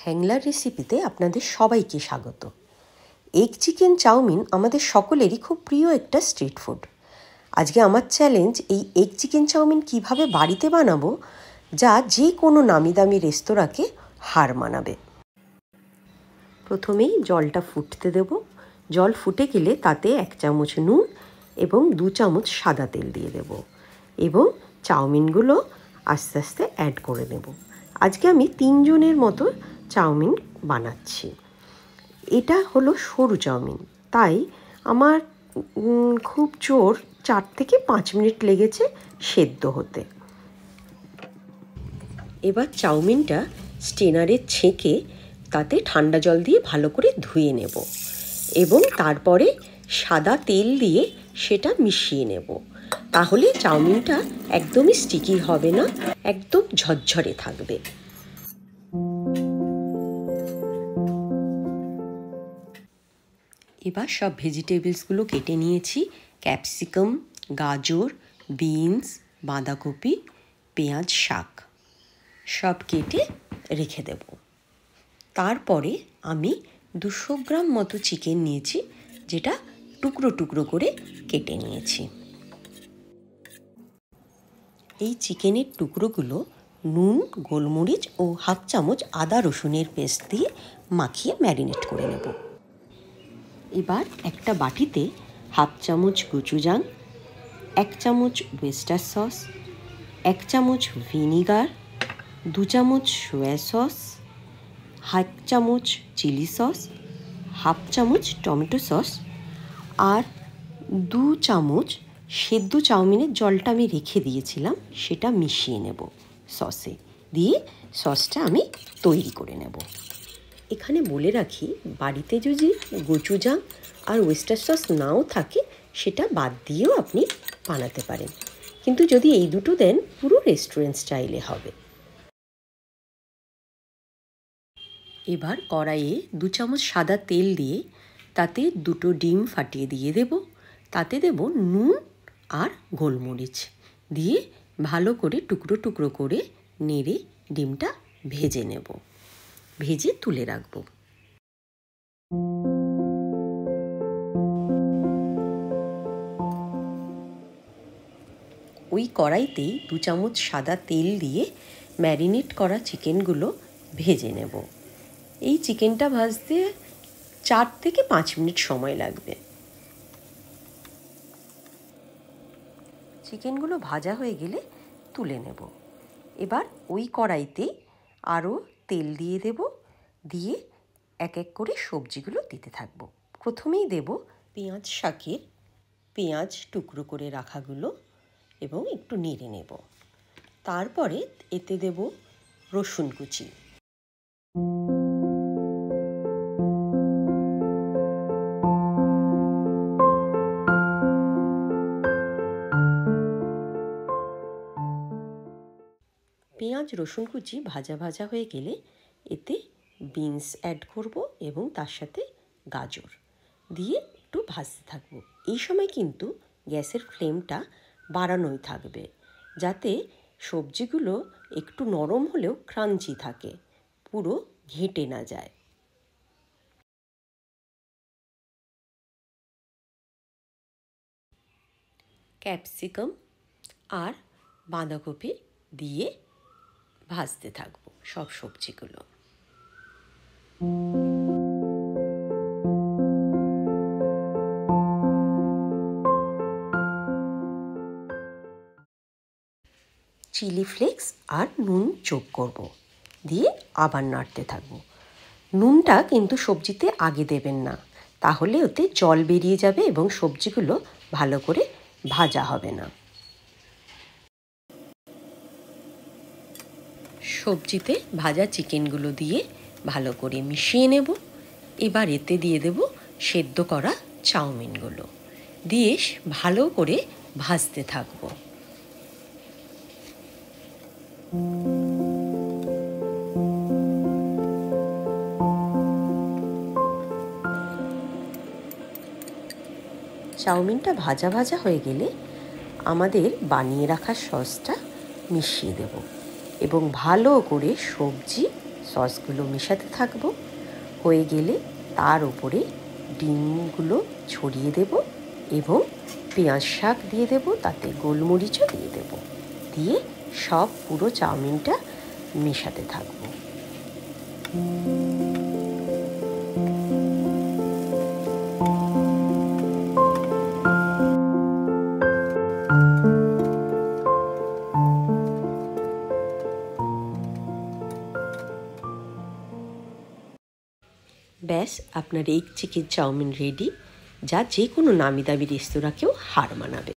হ্যাংলার রেসিপিতে আপনাদের সবাইকে স্বাগত। এগ চিকেন চাউমিন আমাদের সকলেরই খুব প্রিয় একটা স্ট্রিট ফুড। আজকে আমার চ্যালেঞ্জ এই এগ চিকেন চাউমিন কিভাবে বাড়িতে বানাবো যা যে কোনো নামি দামি রেস্তোরাঁকে হার মানাবে। প্রথমেই জলটা ফুটতে দেব। জল ফুটে গেলে তাতে 1 চামচ নুন এবং 2 চামচ সাদা তেল দিয়ে দেব এবং চাউমিনগুলো আস্তে আস্তে অ্যাড করে নেব। আজকে আমি 3 জনের মতো চাউমিন বানাচ্ছি। এটা হলো সরু চাউমিন, তাই আমার খুব জোর 4 থেকে 5 মিনিট লেগেছে সেদ্ধ হতে। এবার চাউমিনটা স্ট্রেনারে ছেঁকে তাতে ঠান্ডা জল দিয়ে ভালো করে ধুয়ে নেব এবং তারপরে সাদা তেল দিয়ে সেটা মিশিয়ে নেব। তাহলে চাউমিনটা একদমই স্টিকি হবে না, একদম ঝরঝরে থাকবে। এবার সব ভেজিটেবলসগুলো কেটে নিয়েছি। ক্যাপসিকাম, গাজর, বিনস, বাঁধাকপি, পেঁয়াজ, শাক সব কেটে রেখে দেব। তারপরে আমি 200 গ্রাম মতো চিকেন নিয়েছি, যেটা টুকরো টুকরো করে কেটে নিয়েছি। এই চিকেনের টুকরোগুলো নুন, গোলমরিচ ও 1/2 চামচ আদা রসুনের পেস্ট দিয়ে মাখিয়ে ম্যারিনেট করে নেব। এবার একটা বাটিতে 1/2 চামচ গোচুজাং, 1 চামচ ওয়েস্টার সস, 1 চামচ ভিনিগার, 2 চামচ সোয়া সস, 1/2 চামচ চিলি সস, 1/2 চামচ টমেটো সস আর 2 চামচ সেদ্ধ চাউমিনের জলটা আমি রেখে দিয়েছিলাম সেটা মিশিয়ে নেব সসে দিয়ে। সসটা আমি তৈরি করে নেব। এখানে বলে রাখি, বাড়িতে যদি গোচুজাং আর ওয়েস্টার সস নাও থাকে সেটা বাদ দিয়েও আপনি বানাতে পারেন, কিন্তু যদি এই দুটো দেন পুরো রেস্টুরেন্ট স্টাইলে হবে। এবার কড়াইয়ে 2 চামচ সাদা তেল দিয়ে তাতে 2টো ডিম ফাটিয়ে দিয়ে দেব। তাতে দেব নুন আর গোলমরিচ দিয়ে ভালো করে টুকরো টুকরো করে নেড়ে ডিমটা ভেজে নেব, ভেজে তুলে রাখব। ওই কড়াইতেই 2 চামচ সাদা তেল দিয়ে ম্যারিনেট করা চিকেনগুলো ভেজে নেব। এই চিকেনটা ভাজতে 4 থেকে 5 মিনিট সময় লাগবে। চিকেনগুলো ভাজা হয়ে গেলে তুলে নেব। এবার ওই কড়াইতেই আরও তেল দিয়ে দেব, দিয়ে এক এক করে সবজিগুলো দিতে থাকব। প্রথমেই দেব পেঁয়াজ শাকের পেঁয়াজ টুকরো করে রাখাগুলো এবং একটু নেড়ে নেব। তারপরে এতে দেব রসুন কুচি, পেঁয়াজ রসুন কুচি ভাজা ভাজা হয়ে গেলে এতে বিনস অ্যাড করব এবং তার সাথে গাজর দিয়ে একটু ভাজতে থাকবো। এই সময় কিন্তু গ্যাসের ফ্লেমটা বাড়ানোই থাকবে, যাতে সবজিগুলো একটু নরম হলেও ক্রাঞ্চি থাকে, পুরো ঘেঁটে না যায়। ক্যাপসিকাম আর বাঁধাকপি দিয়ে ভাজতে থাকবো সব সবজিগুলো। চিলি ফ্লেক্স আর নুন যোগ করব, দিয়ে আবার নাড়তে থাকবো। নুনটা কিন্তু সবজিতে আগে দেবেন না, তাহলে ওতে জল বেরিয়ে যাবে এবং সবজিগুলো ভালো করে ভাজা হবে না। সবজিতে ভাজা চিকেনগুলো দিয়ে ভালো করে মিশিয়ে নেব। এবার এতে দিয়ে দেব সেদ্ধ করা চাউমিনগুলো, দিয়ে ভালো করে ভাজতে থাকব। চাউমিনটা ভাজা ভাজা হয়ে গেলে আমাদের বানিয়ে রাখা সসটা মিশিয়ে দেব এবং ভালো করে সবজি সসগুলো মেশাতে থাকবো। হয়ে গেলে তার উপরে ডিমগুলো ছড়িয়ে দেব এবং পেঁয়াজ শাক দিয়ে দেব, তাতে গোলমরিচও দিয়ে দেব, দিয়ে সব পুরো চাউমিনটা মেশাতে থাকবো। ব্যাস, আপনার এগ চিকেন চাউমিন রেডি, যা যে কোনো নামি দামি রেস্তোরাঁকেও হার মানাবে।